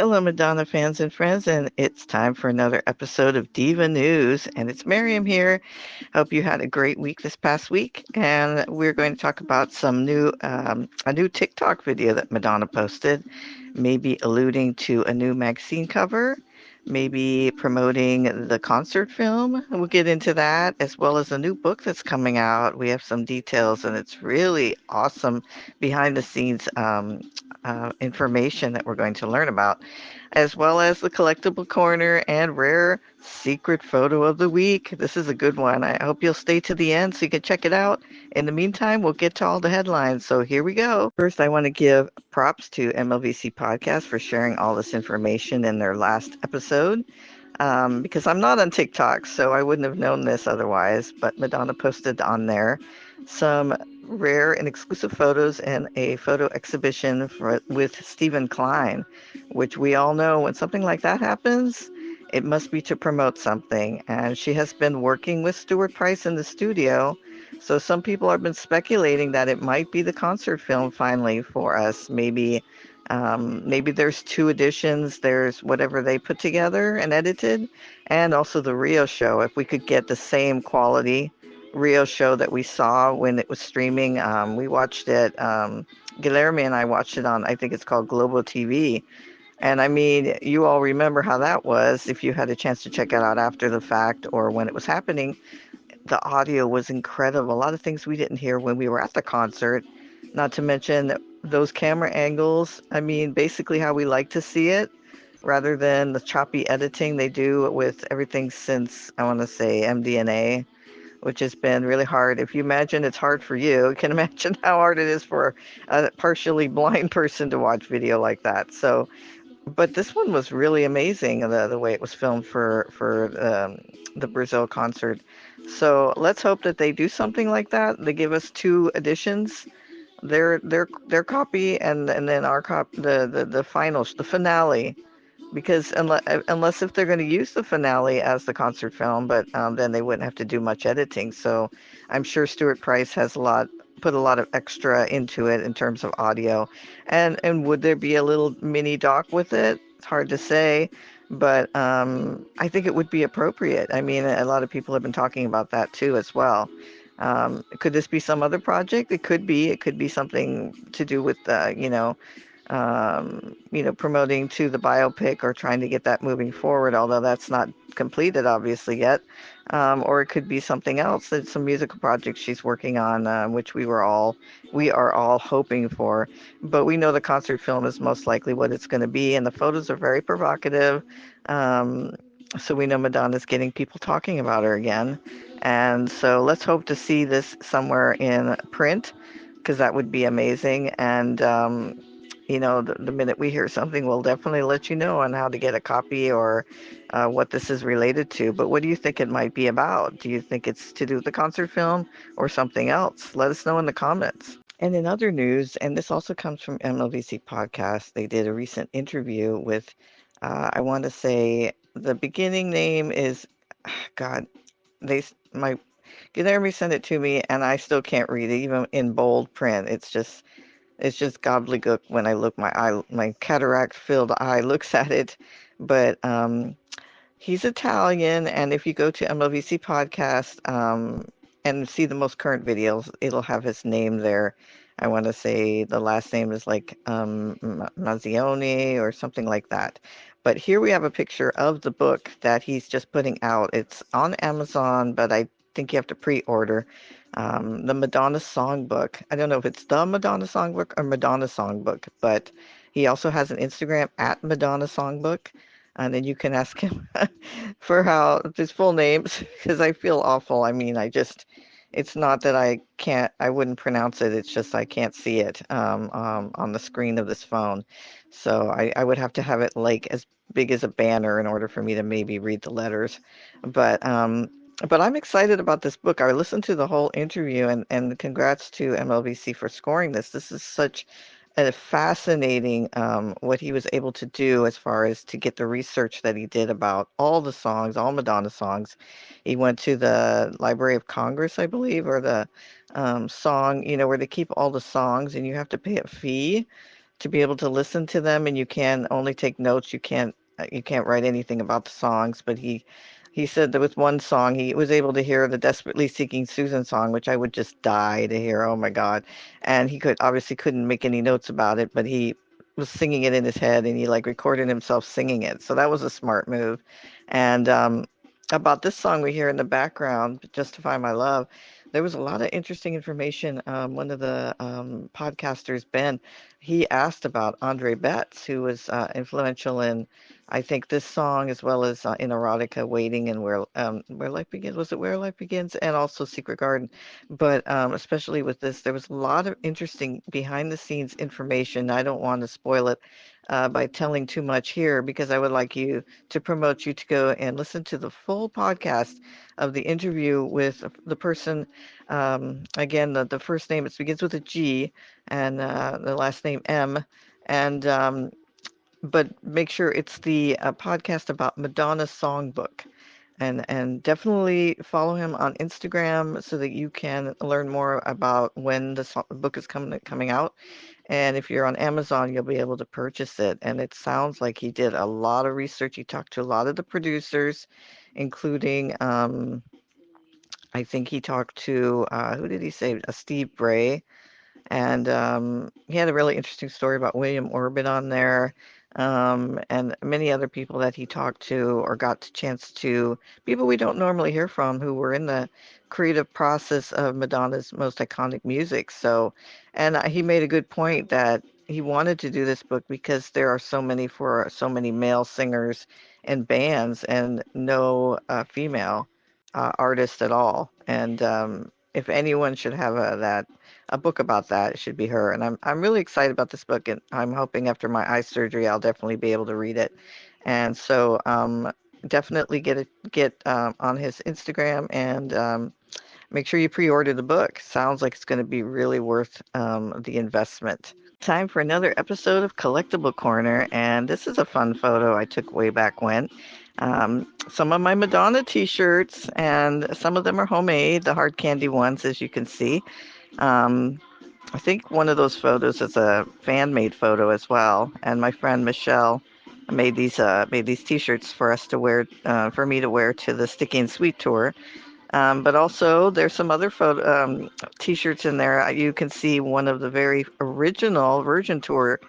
Hello, Madonna fans and friends, and it's time for another episode of Diva News. And it's Miriam here. Hope you had a great week this past week. And we're going to talk about a new TikTok video that Madonna posted, maybe alluding to a new magazine cover, maybe promoting the concert film. We'll get into that, as well as a new book that's coming out. We have some details, and it's really awesome behind the scenes information that we're going to learn about, as well as the collectible corner and rare secret photo of the week. This is a good one. I hope you'll stay to the end so you can check it out. In the meantime, we'll get to all the headlines. So here we go. First, I want to give props to MLVC Podcast for sharing all this information in their last episode. Because I'm not on TikTok, so I wouldn't have known this otherwise. But Madonna posted on there some rare and exclusive photos in a photo exhibition with Stephen Klein, which we all know when something like that happens, it must be to promote something. And she has been working with Stuart Price in the studio. So some people have been speculating that it might be the concert film finally for us. Maybe there's two editions. There's whatever they put together and edited, and also the Rio show. If we could get the same quality Rio show that we saw when it was streaming, we watched it. Guillermo and I watched it on, I think it's called Global TV. And I mean, you all remember how that was if you had a chance to check it out after the fact or when it was happening. The audio was incredible. A lot of things we didn't hear when we were at the concert, not to mention those camera angles. I mean, basically how we like to see it rather than the choppy editing they do with everything since, I want to say, MDNA, which has been really hard. If you imagine it's hard for you, you can imagine how hard it is for a partially blind person to watch video like that. So, but this one was really amazing, the way it was filmed for the Brazil concert. So let's hope that they do something like that. They give us two editions, their copy and then our the finals, the finale. Because unless if they're going to use the finale as the concert film, but then they wouldn't have to do much editing. So I'm sure Stuart Price has put a lot of extra into it in terms of audio. And would there be a little mini doc with it? It's hard to say, but I think it would be appropriate. I mean, a lot of people have been talking about that too as well. Could this be some other project? It could be. It could be something to do with, promoting to the biopic or trying to get that moving forward, although that's not completed obviously yet. Or it could be something else. It's some musical project she's working on, which we are all hoping for. But we know the concert film is most likely what it's going to be, and the photos are very provocative. Um, so we know Madonna's getting people talking about her again. And so let's hope to see this somewhere in print, because that would be amazing. And the minute we hear something, we'll definitely let you know on how to get a copy or what this is related to. But what do you think it might be about? Do you think it's to do with the concert film or something else? Let us know in the comments. And in other news, and this also comes from MLVC Podcast, they did a recent interview with, I want to say the beginning name is, God, my Guillermo sent it to me and I still can't read it, even in bold print. It's just gobbledygook when I look. My cataract-filled eye looks at it. But he's Italian, and if you go to MLVC podcast and see the most current videos, it'll have his name there. I want to say the last name is like Mazzoleni or something like that. But here we have a picture of the book that he's just putting out. It's on Amazon, but I think you have to pre-order the Madonna Songbook. I don't know if it's the Madonna Songbook or Madonna Songbook, but he also has an Instagram at Madonna Songbook. And then you can ask him for his full names because I feel awful. I mean, it's not that I wouldn't pronounce it. It's just I can't see it on the screen of this phone. So I would have to have it like as big as a banner in order for me to maybe read the letters. But I'm excited about this book. I listened to the whole interview and congrats to MLVC for scoring this. This is such a fascinating what he was able to do as far as to get the research that he did about all the songs, all Madonna songs. He went to the Library of Congress, I believe, or the song, where they keep all the songs and you have to pay a fee to be able to listen to them, and you can only take notes. You can't write anything about the songs, but he said that with one song he was able to hear the Desperately Seeking Susan song, which I would just die to hear. Oh my God. And he couldn't make any notes about it, but he was singing it in his head, and he like recorded himself singing it. So that was a smart move. And about this song we hear in the background, Justify My Love, there was a lot of interesting information. One of the podcasters, Ben, he asked about Andre Betts, who was influential in, I think, this song as well as in Erotica, Waiting, and Where Life Begins. Was it Where Life Begins? And also Secret Garden. But especially with this, there was a lot of interesting behind the scenes information. I don't want to spoil it by telling too much here because I would like to promote you to go and listen to the full podcast of the interview with the person. Again, the first name, it begins with a G, and the last name M. And but make sure it's the podcast about Madonna Songbook. And definitely follow him on Instagram so that you can learn more about when the book is coming out. And if you're on Amazon, you'll be able to purchase it. And it sounds like he did a lot of research. He talked to a lot of the producers, including, I think he talked to, who did he say? Steve Bray. And he had a really interesting story about William Orbit on there, and many other people that he talked to or got the chance to, people we don't normally hear from who were in the creative process of Madonna's most iconic music. So, and he made a good point that he wanted to do this book because there are so many male singers and bands and no female artists at all. And if anyone should have a book about that, it should be her. And I'm really excited about this book, and I'm hoping after my eye surgery I'll definitely be able to read it. And so definitely get on his Instagram and make sure you pre-order the book. Sounds like it's going to be really worth the investment. Time for another episode of Collectible Corner, and this is a fun photo I took way back when. Some of my Madonna t-shirts, and some of them are homemade, the hard candy ones, as you can see. Um, I think one of those photos is a fan-made photo as well. And my friend Michelle made these T-shirts for us to wear, for me to wear to the Sticky and Sweet tour. But also there's some other T-shirts in there. You can see one of the very original Virgin Tour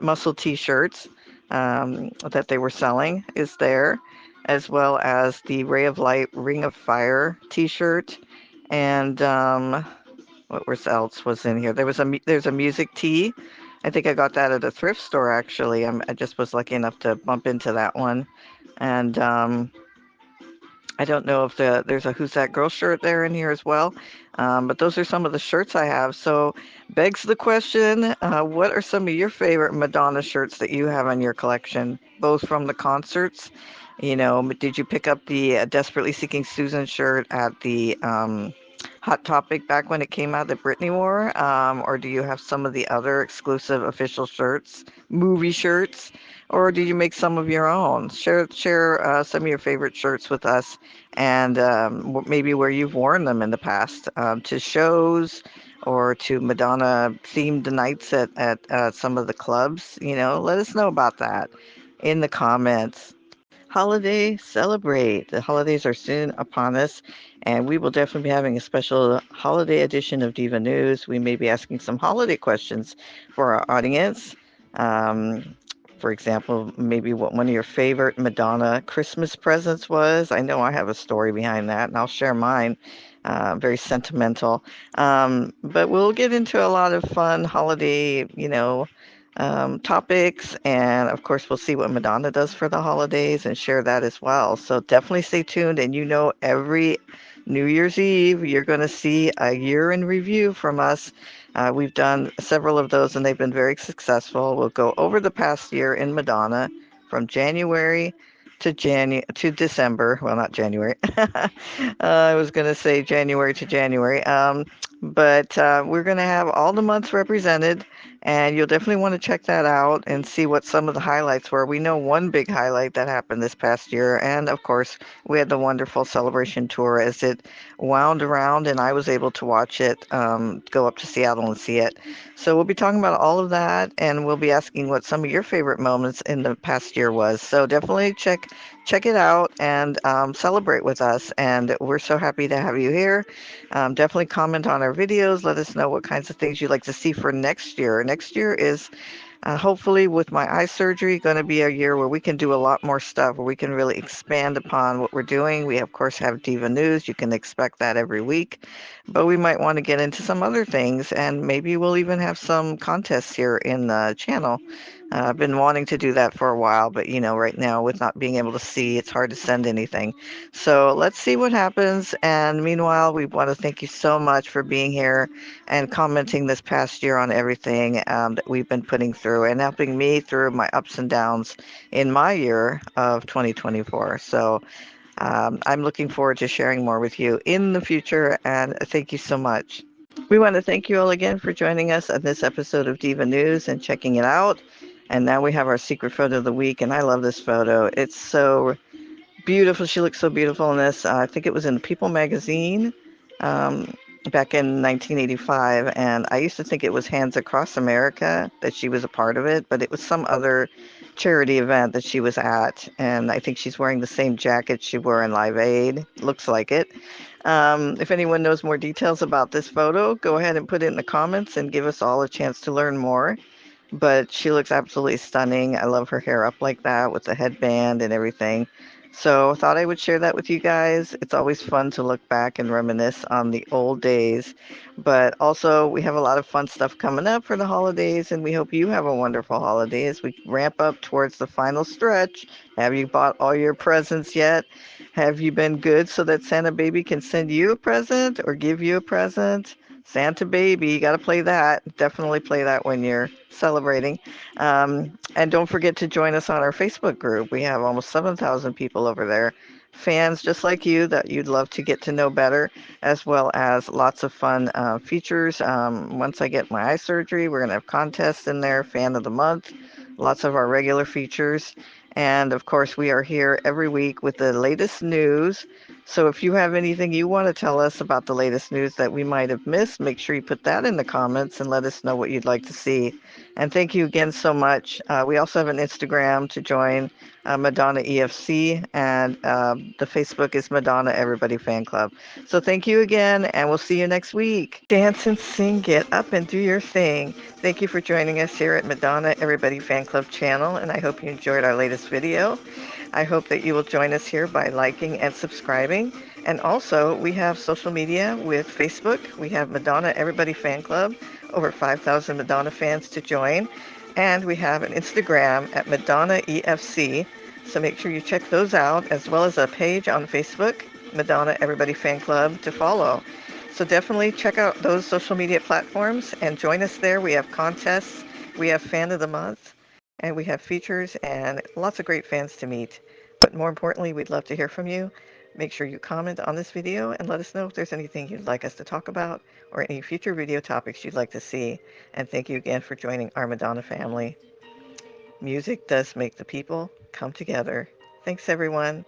muscle T-shirts that they were selling is there, as well as the Ray of Light Ring of Fire T-shirt, and else was in here? There's a music tee. I think I got that at a thrift store actually. I just was lucky enough to bump into that one, and I don't know if there's a Who's That Girl shirt there in here as well. But those are some of the shirts I have. So begs the question, what are some of your favorite Madonna shirts that you have in your collection, both from the concerts? You know, did you pick up the Desperately Seeking Susan shirt at the Hot Topic back when it came out that Britney wore? Or do you have some of the other exclusive official shirts, movie shirts? Or did you make some of your own? Share some of your favorite shirts with us, and maybe where you've worn them in the past to shows or to Madonna themed nights at some of the clubs. You know, let us know about that in the comments. Holiday celebrate. The holidays are soon upon us, and we will definitely be having a special holiday edition of Diva News. We may be asking some holiday questions for our audience. For example, maybe what one of your favorite Madonna Christmas presents was. I know I have a story behind that, and I'll share mine. Very sentimental. But we'll get into a lot of fun holiday, topics. And of course, we'll see what Madonna does for the holidays and share that as well. So definitely stay tuned. And every New Year's Eve, you're going to see a year in review from us. We've done several of those and they've been very successful. We'll go over the past year in Madonna from January to December. Well, not January. I was going to say January to January. But we're going to have all the months represented, and you'll definitely want to check that out and see what some of the highlights were. We know one big highlight that happened this past year, and of course, we had the wonderful celebration tour as it wound around, and I was able to watch it go up to Seattle and see it. So we'll be talking about all of that, and we'll be asking what some of your favorite moments in the past year was. So definitely check it out and celebrate with us. And we're so happy to have you here. Definitely comment on our videos. Let us know what kinds of things you'd like to see for next year. Next year is hopefully, with my eye surgery, going to be a year where we can do a lot more stuff, where we can really expand upon what we're doing. We, of course, have Diva News. You can expect that every week. But we might want to get into some other things, and maybe we'll even have some contests here in the channel. I've been wanting to do that for a while, but right now with not being able to see, it's hard to send anything. So let's see what happens. And meanwhile, we want to thank you so much for being here and commenting this past year on everything that we've been putting through and helping me through my ups and downs in my year of 2024. So I'm looking forward to sharing more with you in the future, and thank you so much. We want to thank you all again for joining us on this episode of Diva News and checking it out. And now we have our secret photo of the week, and I love this photo. It's so beautiful. She looks so beautiful in this. I think it was in People magazine um, back in 1985. And I used to think it was Hands Across America that she was a part of it, but it was some other charity event that she was at. And I think she's wearing the same jacket she wore in Live Aid. Looks like it. If anyone knows more details about this photo, go ahead and put it in the comments and give us all a chance to learn more. But she looks absolutely stunning. I love her hair up like that with the headband and everything. So I thought I would share that with you guys. It's always fun to look back and reminisce on the old days. But also, we have a lot of fun stuff coming up for the holidays, and we hope you have a wonderful holiday as we ramp up towards the final stretch. Have you bought all your presents yet? Have you been good so that Santa Baby can send you a present or give you a present? Santa Baby, you got to play that. Definitely play that when you're celebrating. And don't forget to join us on our Facebook group. We have almost 7,000 people over there, fans just like you that you'd love to get to know better, as well as lots of fun features. Once I get my eye surgery, we're going to have contests in there, fan of the month, lots of our regular features. And of course, we are here every week with the latest news. So if you have anything you want to tell us about the latest news that we might have missed, make sure you put that in the comments and let us know what you'd like to see. And thank you again so much. We also have an Instagram to join, Madonna EFC, and the Facebook is Madonna Everybody Fan Club. So thank you again, and we'll see you next week. Dance and sing, get up and do your thing. Thank you for joining us here at Madonna Everybody Fan Club channel, and I hope you enjoyed our latest video. I hope that you will join us here by liking and subscribing. And also, we have social media with Facebook. We have Madonna Everybody Fan Club, over 5,000 Madonna fans to join. And we have an Instagram at Madonna EFC. So make sure you check those out, as well as a page on Facebook, Madonna Everybody Fan Club, to follow. So definitely check out those social media platforms and join us there. We have contests, we have Fan of the Month, and we have features and lots of great fans to meet. But more importantly, we'd love to hear from you. Make sure you comment on this video and let us know if there's anything you'd like us to talk about or any future video topics you'd like to see. And thank you again for joining our Madonna family. Music does make the people come together. Thanks, everyone.